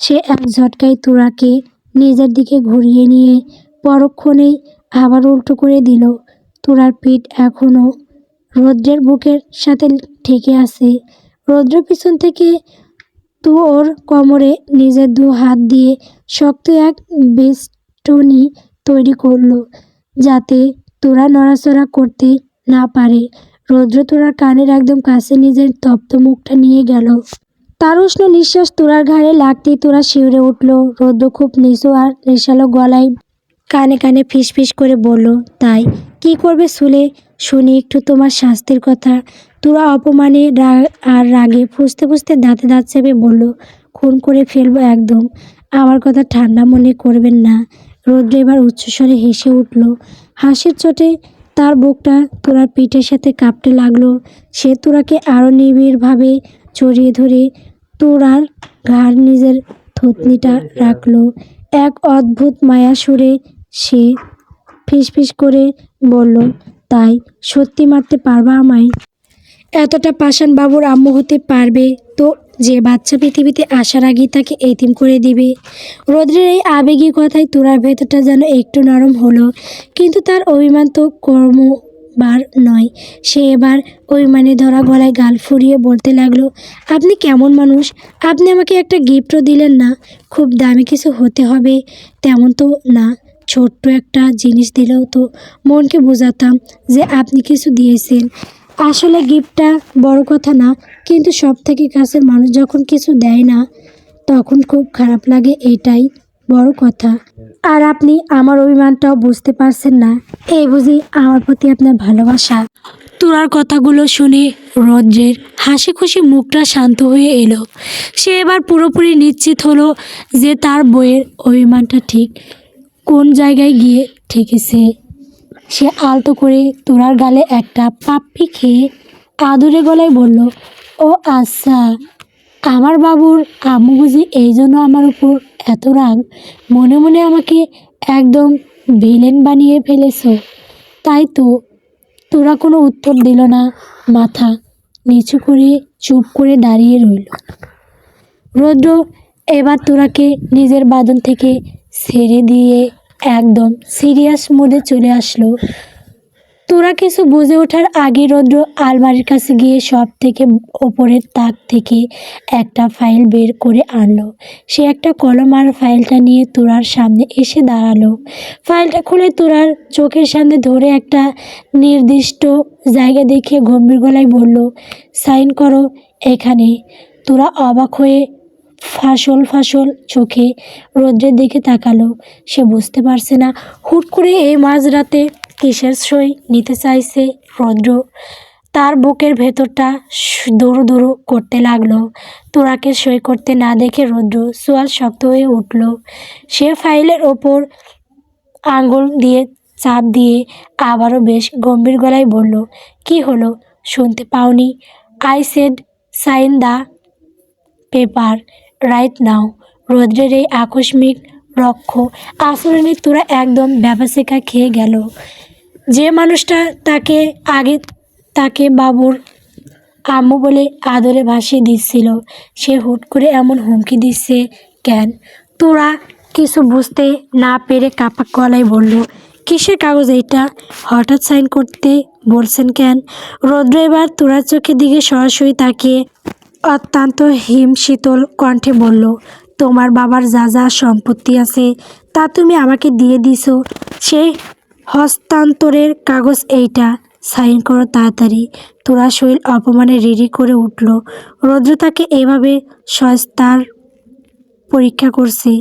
সে এক ঝটকায় তোরাকে নিজের দিকে ঘুরিয়ে নিয়ে পরক্ষণেই আবার উল্টো করে দিল। তোরার পিঠ এখনো রৌদ্রের বুকের সাথে ঠেকে আছে। রৌদ্র পিছন থেকে ওর কোমরে নিজের দু হাত দিয়ে শক্ত এক বেষ্টনী তৈরি করলো, যাতে তোরা নড়াচড়া করতে না পারে। রৌদ্র তোরার কানের একদম কাছে নিজের তপ্ত মুখটা নিয়ে গেল। তার উষ্ণ নিঃশ্বাস তোরার ঘাড়ে লাগতেই তোরা শিউরে উঠল। রৌদ্র খুব নিচু আর নেশালো গলায় কানে কানে ফিসফিস করে বলল, তাই কি করবে শুলে শুনি একটু তোমার শাস্তির কথা। তোরা অপমানে আর রাগে ফুঁসতে ফুঁসতে দাঁতে দাঁত চেপে বলল, খুন করে ফেলবো একদম, আমার কথা ঠান্ডা মনে করবেন না। রৌদ্র এবার উচ্চস্বরে হেসে উঠল। হাসির চোটে তার বুকটা তোরার পিঠের সাথে কাঁপতে লাগলো। সে তোরাকে আরও নিবিড়ভাবে জড়িয়ে ধরে তোরার ঘাড় নিজের থুতনিটা রাখলো। এক অদ্ভুত মায়া সুরে সে ফিসফিস করে বলল, তাই সত্যি মারতে পারবা আমায়? এতটা পাষাণ বাবুর আম্মু হতে পারবে তো যে বাচ্চা পৃথিবীতে আসার আগেই তাকে এতিম করে দিবে। রৌদ্রের এই আবেগী কথায় তোরার ভেতরটা যেন একটু নরম হলো, কিন্তু তার অভিমান তো কর্মবার নয়। সে এবার অভিমানে ধরা গলায় গাল ফুরিয়ে বলতে লাগলো, আপনি কেমন মানুষ? আপনি আমাকে একটা গিফটও দিলেন না। খুব দামি কিছু হতে হবে তেমন তো না, ছোট্ট একটা জিনিস দিলেও তো মনকে বোঝাতাম যে আপনি কিছু দিয়েছেন। আসলে গিফটটা বড় কথা না, কিন্তু সব থেকে কাছের মানুষ যখন কিছু দেয় না তখন খুব খারাপ লাগে, এটাই বড় কথা। আর আপনি আমার অভিমানটাও বুঝতে পারছেন না, এই বুঝি আমার প্রতি আপনার ভালোবাসা। তোরার কথাগুলো শুনে রৌদ্রের হাসি খুশি মুখটা শান্ত হয়ে এলো। সে এবার পুরোপুরি নিশ্চিত হলো যে তার বইয়ের অভিমানটা ঠিক কোন জায়গায় গিয়ে ঠেকেছে। সে আলতো করে তোরার গালে একটা পাপ্পি খেয়ে আদুরে গলায় বলল, ও আচ্ছা, আমার বাবুর আম্মু বুঝি এই জন্য আমার উপর এত রাগ? মনে মনে আমাকে একদম ভিলেন বানিয়ে ফেলেছ, তাই তো? তোরা কোনো উত্তর দিল না, মাথা নিচু করে চুপ করে দাঁড়িয়ে রইল। রৌদ্র এবার তোরাকে নিজের বাঁধন থেকে ছেড়ে দিয়ে একদম সিরিয়াস মোডে চলে আসলো। তোরা কিছু বুঝে ওঠার আগে রৌদ্র আলমারির কাছে গিয়ে সব থেকে ওপরের তাক থেকে একটা ফাইল বের করে আনলো। সে একটা কলম আর ফাইলটা নিয়ে তোরার সামনে এসে দাঁড়ালো। ফাইলটা খুলে তোরার চোখের সামনে ধরে একটা নির্দিষ্ট জায়গা দেখে গম্ভীর গলায় বলল, সাইন করো এখানে। তোরা অবাক হয়ে ফাসল ফাসল চোখে রৌদ্রের দিকে তাকালো। সে বুঝতে পারছে না হুট করে এই মাঝরাতে কিসের সই নিতে চাইছে রৌদ্র। তার বুকের ভেতরটা দৌড়ো দৌড়ো করতে লাগলো। তোরাকে সই করতে না দেখে রৌদ্র চোয়াল শক্ত হয়ে উঠল। সে ফাইলের ওপর আঙুল দিয়ে চাপ দিয়ে আবারও বেশ গম্ভীর গলায় বলল, কি হলো, শুনতে পাওনি? I said sign the paper right now. রৌদ্রের এই আকস্মিক রক্ষ আচরণে তোরা একদম ব্যাপাসেকা খেয়ে গেল। যে মানুষটা তাকে আগে তাকে বাবুর আম্মু বলে আদরে ভাসিয়ে দিচ্ছিল, সে হুট করে এমন হুমকি দিচ্ছে কেন? তোরা কিছু বুঝতে না পেরে কাপা গলায় বলল, কিসের কাগজ এইটা? হঠাৎ সাইন করতে বলছেন কেন? রৌদ্র এবার তোরার চোখের দিকে সরাসরি তাকিয়ে অত্যন্ত হিমশীতল কণ্ঠে বলল, তোমার বাবার যা যা সম্পত্তি আছে তা তুমি আমাকে দিয়ে দিছো, সেই হস্তান্তরের কাগজ এইটা, সাইন করো তাড়াতাড়ি। তোরা শৈল অপমানে রিরি করে উঠল। রৌদ্র তাকে এভাবে সস্তার পরীক্ষা করছে।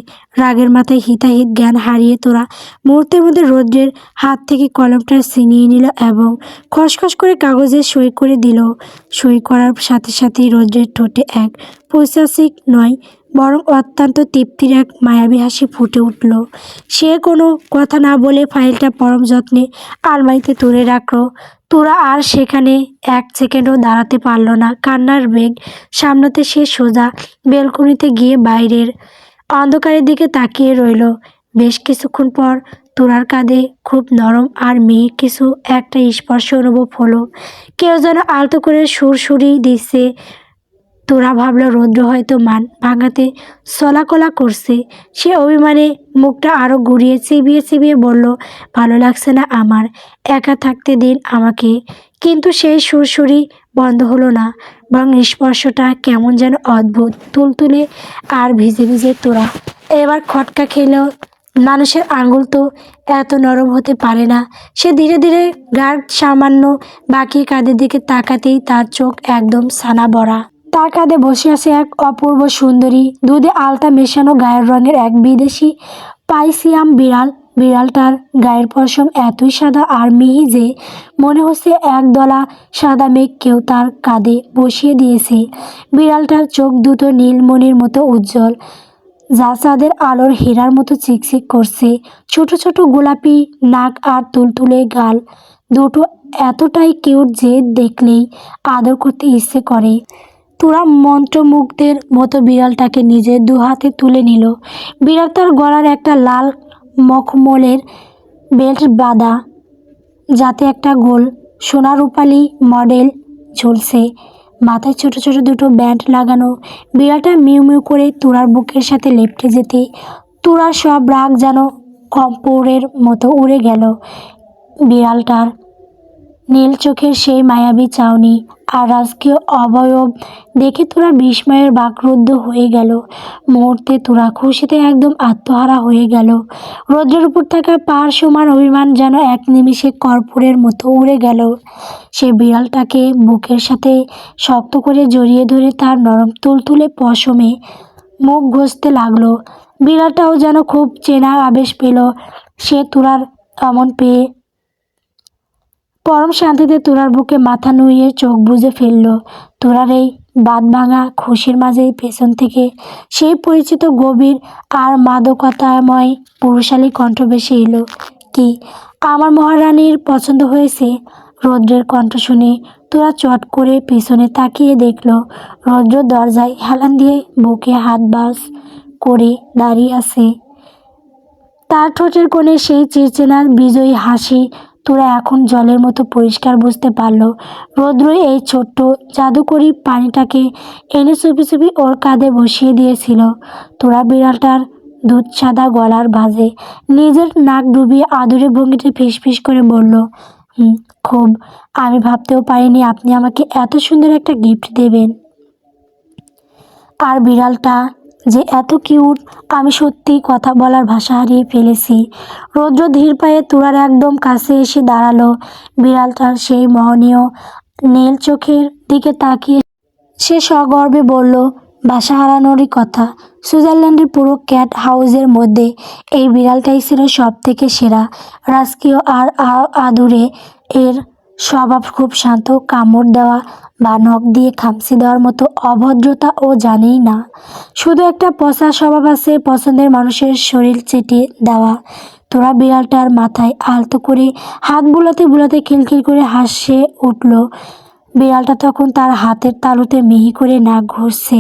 রাগের মাথায় হিতাহিত জ্ঞান হারিয়ে তোরা মুহূর্তের মধ্যে রৌদ্রের হাত থেকে কলমটা ছিনিয়ে নিল এবং খসখস করে কাগজে সই করে দিল। সই করার সাথে সাথেই রৌদ্রের ঠোঁটে এক পৈশাচিক নয় বরং অত্যন্ত তৃপ্তির এক মায়াবী হাসি ফুটে উঠল। সে কোনো কথা না বলে ফাইলটা পরম যত্নে আলমারিতে তুলে রাখল। তোরা আর সেখানে এক সেকেন্ডও দাঁড়াতে পারল না। কান্নার বেগ সামলাতে সে সোজা বেলকনিতে গিয়ে বাইরের অন্ধকারের দিকে তাকিয়ে রইল। বেশ কিছুক্ষণ পর তোরার কাঁধে খুব নরম আর মিহি কিছু একটা স্পর্শ অনুভব হলো। কেউ যেন আলতো করে সুরসুরি দিচ্ছে। তোরা ভাবলো রৌদ্র হয়তো মান ভাঙাতে চলাকলা করছে। সে অভিমানে মুখটা আরও ঘুরিয়ে চিবিয়ে চিবিয়ে বলল, ভালো লাগছে না আমার, একা থাকতে দিন আমাকে। কিন্তু সেই সুরসুরি বন্ধ হলো না, বরং স্পর্শটা কেমন যেন অদ্ভুত, তুলতুলে আর ভিজে ভিজে। তোরা এবার খটকা খেলো। মানুষের আঙুল তো এত নরম হতে পারে না। সে ধীরে ধীরে গাঢ় সামান্য বাঁকিয়ে কাঁধের দিকে তাকাতেই তার চোখ একদম ছানা বড়া। তার কাঁধে বসে আছে এক অপূর্ব সুন্দরী, দুধে আলতা মেশানো গায়ের রঙের এক বিদেশি পাইসিয়াম বিড়াল। বিড়ালটার গায়ের পশম এতই সাদা আর মিহি যে মনে হচ্ছে একদলা সাদা মেঘ কেউ তার কাঁধে বসিয়ে দিয়েছে। বিড়ালটার চোখ দুটো নীলমণির মতো উজ্জ্বল, যা চাঁদের আলোর হীরার মতো চিকচিক করছে। ছোট ছোট গোলাপি নাক আর তুলতুলে গাল দুটো এতটাই কিউট যে দেখলেই আদর করতে ইচ্ছে করে। তোরা মন্ত্রমুগ্ধের মতো বিড়ালটাকে নিজের দু হাতে তুলে নিল। বিড়ালটার গলার একটা লাল মখমলের বেল্ট বাঁধা, যাতে একটা গোল সোনা রূপালি মডেল ঝুলছে। মাথায় ছোট ছোট দুটো ব্যান্ড লাগানো। বিড়ালটা মিউ মিউ করে তোরার বুকের সাথে লেপ্টে যেতে তোরার সব রাগ যেন কম্পোরের মতো উড়ে গেল। বিড়ালটার নীল চোখের সেই মায়াবী চাউনি আর রাজকীয় অবয়ব দেখে তোরা বিস্ময়ের বাকরুদ্ধ হয়ে গেল। মুহূর্তে তোরা খুশিতে একদম আত্মহারা হয়ে গেল। রৌদ্রের উপর থাকা পাহাড় সমান অভিমান যেন এক নিমিষে কর্পূরের মতো উড়ে গেল। সে বিড়ালটাকে বুকের সাথে শক্ত করে জড়িয়ে ধরে তার নরম তুলতুলে পশমে মুখ ঘষতে লাগলো। বিড়ালটাও যেন খুব চেনা আবেশ পেল। সে তোরার অমন পেয়ে পরম শান্তিতে তোরার বুকে মাথা নুইয়ে চোখ বুজে ফেলল। তোরার এই বাঁধ ভাঙা খুশির মাঝেই পেছন থেকে সেই পরিচিত গভীর আর মাদকতাময় পুরুষালী কণ্ঠ ভেসে এলো, কি আমার মহারানীর পছন্দ হয়েছে? রৌদ্রের কণ্ঠ শুনে তোরা চট করে পেছনে তাকিয়ে দেখল রৌদ্র দরজায় হেলান দিয়ে বুকে হাত বাস করে দাঁড়িয়ে আছে। তার ঠোঁটের কোণে সেই চিরচেনা বিজয়ী হাসি তোরা এখন জলের মতো পরিষ্কার বুঝতে পারল। রৌদ্র এই ছোট্ট জাদুকরি পানিটাকে এনে চুপি চুপি ওর কাঁধে বসিয়ে দিয়েছিল। তোরা বিড়ালটার দুধ সাদা গলার ভাঁজে নিজের নাক ডুবিয়ে আদুরে ভঙ্গিতে ফিসফিস করে বলল, খুব, আমি ভাবতেও পারিনি আপনি আমাকে এত সুন্দর একটা গিফট দেবেন। আর বিড়ালটা যে এত কিউট, আমি সত্যিই কথা বলার ভাষা হারিয়ে ফেলেছি। রৌদ্র ধীর পায়ে তোরার একদম কাছে এসে দাঁড়ালো। বিড়ালটার সেই মোহনীয় নীল চোখের দিকে তাকিয়ে সে সগর্বে বলল, বাসা হারানোরই কথা। সুইজারল্যান্ডের পুরো ক্যাট হাউসের মধ্যে এই বিড়ালটাই ছিল সব থেকে সেরা। রাজকীয় আর আদুরে। এর স্বভাব খুব শান্ত, কামড় দেওয়া বা নখ দিয়ে খামচি দেওয়ার মতো অভদ্রতা ও জানেই না। শুধু একটা পচা স্বভাব আছে, পছন্দের মানুষের শরীর চেটে দেওয়া। তোরা বিড়ালটার মাথায় আলতো করে হাত বুলাতে বুলাতে খিলখিল করে হাসে উঠল। বিড়ালটা তখন তার হাতের তালুতে মিহি করে নাক ঘষছে।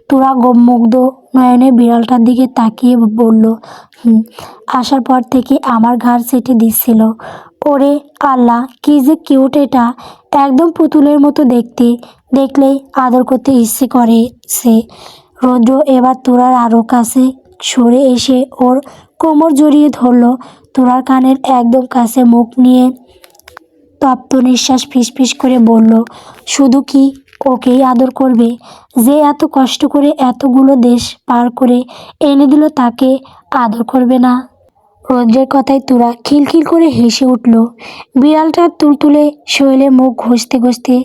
তোরা মুগ্ধ নয়নে বিড়ালটার দিকে তাকিয়ে বলল, হুম, আসার পর থেকে আমার ঘাড় চেটে দিচ্ছিল। ওরে আল্লাহ, কি যে কিউট এটা, একদম পুতুলের মতো দেখতে, দেখলেই আদর করতে ইচ্ছে করে সে। রৌদ্র এবার তোরার আরও কাছে সরে এসে ওর কোমর জড়িয়ে ধরল। তোরার কানের একদম কাছে মুখ নিয়ে তপ্ত নিঃশ্বাস ফিসফিস করে বলল, শুধু কি ওকেই আদর করবে? যে এত কষ্ট করে এতগুলো দেশ পার করে এনে দিল, তাকে আদর করবে না? রৌদ্রের কথায় তোরা খিলখিল করে হেসে উঠল। বিড়ালটার তুলতুলে শৈলে মুখ ঘষতে ঘষতে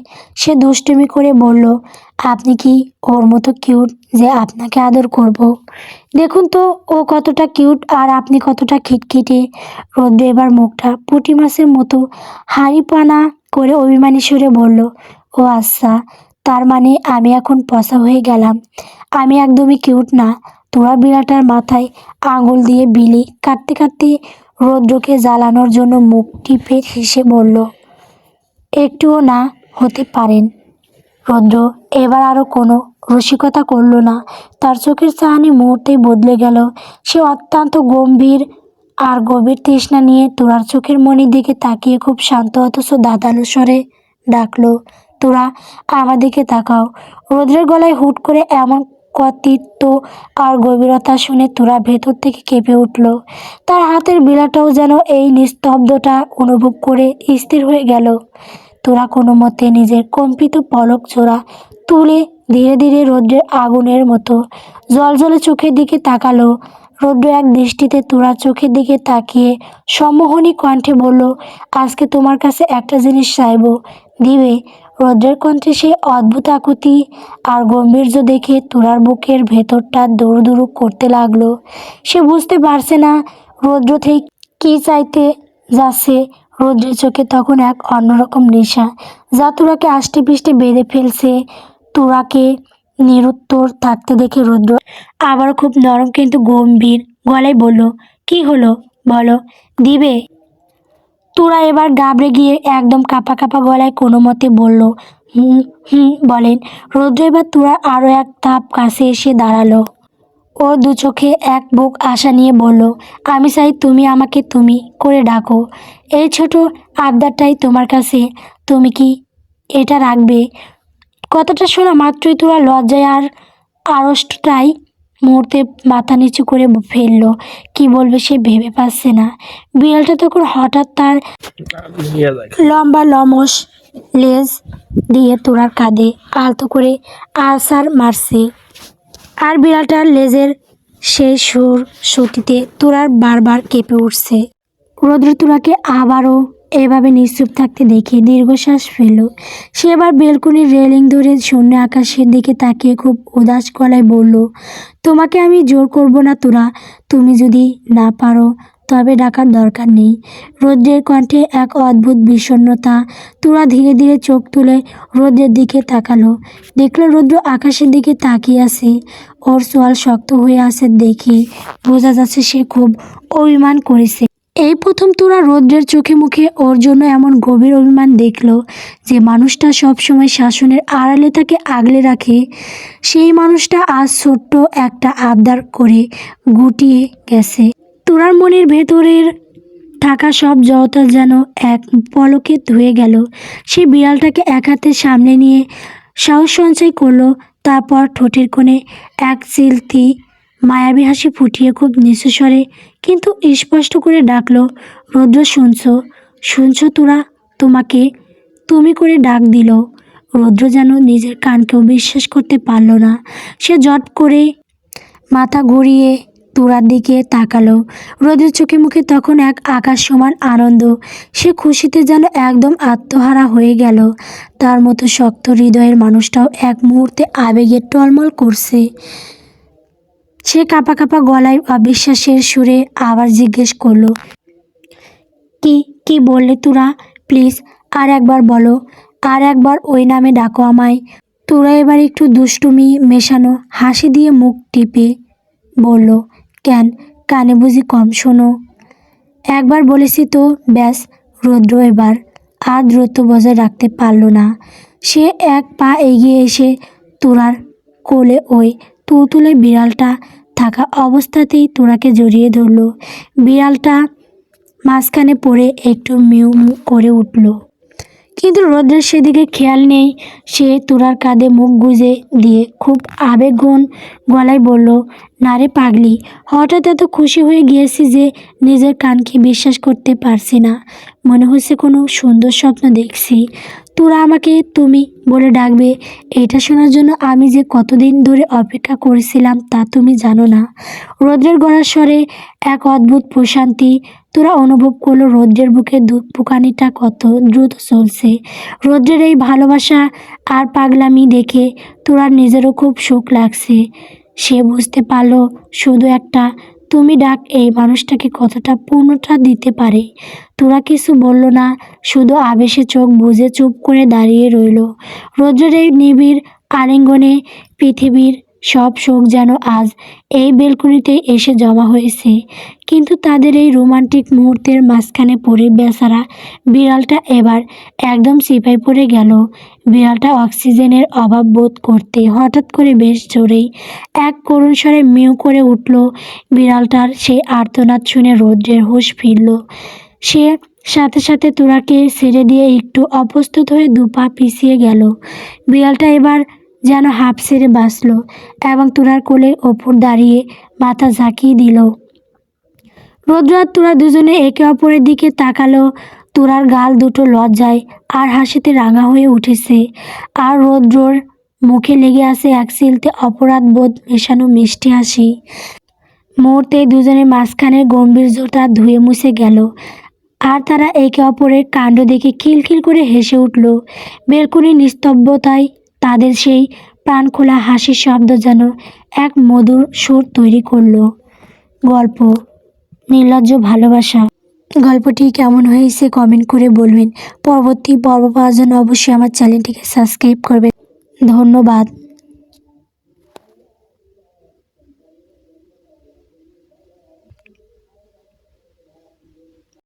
সে দুষ্টুমি করে বলল, আপনি কি ওর মতো কিউট যে আপনাকে আদর করব? দেখুন তো ও কতটা কিউট আর আপনি কতটা খিটখিটে। রৌদ্র এবার মুখটা পুঁটি মাছের মতো হাঁড়িপানা করে অভিমানী সুরে বলল, ও আচ্ছা, তার মানে আমি এখন পচা হয়ে গেলাম? আমি একদমই কিউট না? তোরা বিড়ালটার মাথায় আঙুল দিয়ে বিলি কাটতে কাটতে রৌদ্রকে জ্বালানোর জন্য মুখ টিপে হেসে বলল, একটুও না হতে পারেন। রৌদ্র এবার আরও কোনো রসিকতা করল না। তার চোখের চাহনি মুহূর্তেই বদলে গেল। সে অত্যন্ত গম্ভীর আর গভীর তৃষ্ণা নিয়ে তোরার চোখের মণির দিকে তাকিয়ে খুব শান্ত অথচ দাঁতালো স্বরে ডাকলো, তোরা আমার দিকে তাকাও। রৌদ্রের গলায় হুট করে এমন কর্তৃত্ব আর গভীরতা শুনে তোরা ভেতর থেকে কেঁপে উঠল। তার হাতের বিলাটাও যেন এই নিস্তব্ধতা অনুভব করে স্থির হয়ে গেল। তোরা কোনো মতে নিজের কম্পিত পলক জোড়া তুলে ধীরে ধীরে রৌদ্রের আগুনের মতো জলজলে চোখের দিকে তাকালো। রৌদ্র এক দৃষ্টিতে তোরার চোখের দিকে তাকিয়ে সম্মোহনী কণ্ঠে বলল, আজকে তোমার কাছে একটা জিনিস চাইব, দিবে? রৌদ্রের কণ্ঠে সেই অদ্ভুত আকুতি আর গম্ভীর্য দেখে তোরার বুকের ভেতরটা দৌড় দৌড় করতে লাগলো। সে বুঝতে পারছে না রৌদ্র থেকে কী চাইতে যাচ্ছে। রৌদ্রের চোখে তখন এক অন্যরকম নেশা, যা তোরাকে আষ্টে পিষ্টে বেঁধে ফেলছে। তোরাকে নিরুত্তর থাকতে দেখে রৌদ্র আবার খুব নরম কিন্তু গম্ভীর গলায় বলল, কি হলো বলো, দিবে? তোরা এবার গাবড়ে গিয়ে একদম কাঁপা কাঁপা গলায় কোনো মতে বলল, হুম হুম বলেন। রৌদ্র এবার তোরা আরও এক ধাপ কাছে এসে দাঁড়ালো। ও দু চোখে এক বুক আশা নিয়ে বলল, আমি চাই তুমি আমাকে তুমি করে ডাকো। এই ছোট আবদারটাই তোমার কাছে, তুমি কি এটা রাখবে? কথাটা শোনা মাত্রই তোরা লজ্জায় আর আড়ষ্টটাই মুহূর্তে মাথা নিচু করে ফেললো। কি বলবে সে ভেবে পাচ্ছে না। বিড়ালটা তখন হঠাৎ তার লম্বা লমস লেজ দিয়ে তোরার কাঁধে আলতো করে আছাড় মারছে। আর বিড়ালটার লেজের সেই সুতিতে তোরার বারবার কেঁপে উঠছে। রৌদ্র তোরাকে আবারও এভাবে নিশ্চুপ থাকতে দেখে দীর্ঘশ্বাস ফেলল। সে এবার বেলকনির রেলিং ধরে শূন্য আকাশের দিকে তাকিয়ে খুব উদাস গলায় বলল, তোমাকে আমি জোর করব না তোরা, তুমি যদি না পারো তবে ডাকার দরকার নেই। রৌদ্রের কণ্ঠে এক অদ্ভুত বিষণ্ণতা। তোরা ধীরে ধীরে চোখ তুলে রৌদ্রের দিকে তাকালো। দেখলো রৌদ্র আকাশের দিকে তাকিয়ে আছে। ওর চোয়াল শক্ত হয়ে আছে দেখে বোঝা যাচ্ছে সে খুব অভিমান করেছে। এই প্রথম তোরা রৌদ্রের চোখে মুখে ওর জন্য এমন গভীর অভিমান দেখলো। যে মানুষটা সবসময় শাসনের আড়ালে তাকে আগলে রাখে, সেই মানুষটা আজ ছোট্ট একটা আবদার করে গুটিয়ে গেছে। তোরার মনের ভেতরের থাকা সব জড়তা যেন এক পলকে ধুয়ে গেল। সে বিড়ালটাকে এক হাতে সামনে নিয়ে সাহস সঞ্চয় করলো। তারপর ঠোঁটের কোণে এক চিলতি মায়াবী হাসি ফুটিয়ে খুব নিচু স্বরে কিন্তু স্পষ্ট করে ডাকলো, রৌদ্র শুনছো? শুনছো তোরা? তোমাকে তুমি করে ডাক দিল। রৌদ্র যেন নিজের কানকেও বিশ্বাস করতে পারল না। সে জট করে মাথা ঘুরিয়ে তোরার দিকে তাকালো। রৌদ্রের চোখে মুখে তখন এক আকাশ সমান আনন্দ। সে খুশিতে যেন একদম আত্মহারা হয়ে গেল। তার মতো শক্ত হৃদয়ের মানুষটাও এক মুহূর্তে আবেগে টলমল করছে। সে কাঁপা কাঁপা গলায় অবিশ্বাসের সুরে আবার জিজ্ঞেস করলো, কি কি বললে তোরা? প্লিজ আর একবার বলো, আর একবার ওই নামে ডাকো আমায়। তোরা এবার একটু দুষ্টুমি মেশানো হাসি দিয়ে মুখ টিপে বলল, কেন, কানে বুঝি কম শোনো? একবার বলেছি তো, ব্যাস। রৌদ্র এবার আর দূরত্ব বজায় রাখতে পারল না। সে এক পা এগিয়ে এসে তোরার কোলে ওই তুলতুলে বিড়ালটা থাকা অবস্থাতেই তোরাকে জড়িয়ে ধরল। বিড়ালটা মাঝখানে পড়ে একটু মিউ মিউ করে উঠল, কিন্তু রৌদ্রের সেদিকে খেয়াল নেই। সে তোরার কাঁধে মুখ গুজে দিয়ে খুব আবেগঘন গলায় বলল, না রে পাগলি, হঠাৎ এত খুশি হয়ে গিয়েছি যে নিজের কানকে বিশ্বাস করতে পারছি না। মনে হচ্ছে কোনো সুন্দর স্বপ্ন দেখছি। তোরা আমাকে তুমি বলে ডাকবে, এটা শোনার জন্য আমি যে কতদিন ধরে অপেক্ষা করেছিলাম তা তুমি জানো না। রৌদ্রের গলার স্বরে এক অদ্ভুত প্রশান্তি। তোরা অনুভব করলো রৌদ্রের বুকে ধুকপুকানিটা কত দ্রুত চলছে। রৌদ্রের এই ভালোবাসা আর পাগলামি দেখে তোরার নিজেরও খুব সুখ লাগছে। সে বুঝতে পারলো শুধু একটা তুমি ডাক এই মানুষটাকে কতটা পূর্ণতা দিতে পারে। তোরা কিছু বলল না, শুধু আবেশে চোখ বুজে চুপ করে দাঁড়িয়ে রইল। রৌদ্রের এই নিবিড় আলিঙ্গনে পৃথিবীর সব শোক যেন আজ এই বেলকনিতে এসে জমা হয়েছে। কিন্তু তাদের এই রোমান্টিক মুহূর্তের মাঝখানে পড়ে বেচারা বিড়ালটা এবার একদম চিপায় পড়ে গেল। বিড়ালটা অক্সিজেনের অভাব বোধ করতে হঠাৎ করে বেশ জোরেই এক করুণ স্বরে মিউ করে উঠল। বিড়ালটার সেই আর্তনাদ শুনে রৌদ্রের হুঁশ ফিরল। সে সাথে সাথে তোরাকে ছেড়ে দিয়ে একটু অপ্রস্তুত হয়ে দুপা পিছিয়ে গেল। বিড়ালটা এবার যেন হাঁপ ছেড়ে বাঁচল এবং তোরার কোলের ওপর দাঁড়িয়ে মাথা ঝাঁকিয়ে দিল। রৌদ্র আর তোরা দুজনে একে অপরের দিকে তাকালো। তোরার গাল দুটো লজ্জায় আর হাসিতে রাঙা হয়ে উঠেছে, আর রৌদ্রর মুখে লেগে আছে এক চিলতে অপরাধ বোধ মেশানো মিষ্টি হাসি। মুহূর্তে দুজনের মাঝখানের গম্ভীর্যতা ধুয়ে মুছে গেল, আর তারা একে অপরের কাণ্ড দেখে খিলখিল করে হেসে উঠল। বেলকুনির নিস্তব্ধতায় তাদের সেই প্রাণখোলা হাসির শব্দ যেন এক মধুর সুর তৈরি করলো। গল্প নির্লজ্জ ভালোবাসা। গল্পটি কেমন হয়েছে কমেন্ট করে বলবেন। পরবর্তী পর্ব পাওয়ার জন্য অবশ্যই আমার চ্যানেলটিকে সাবস্ক্রাইব করবেন। ধন্যবাদ।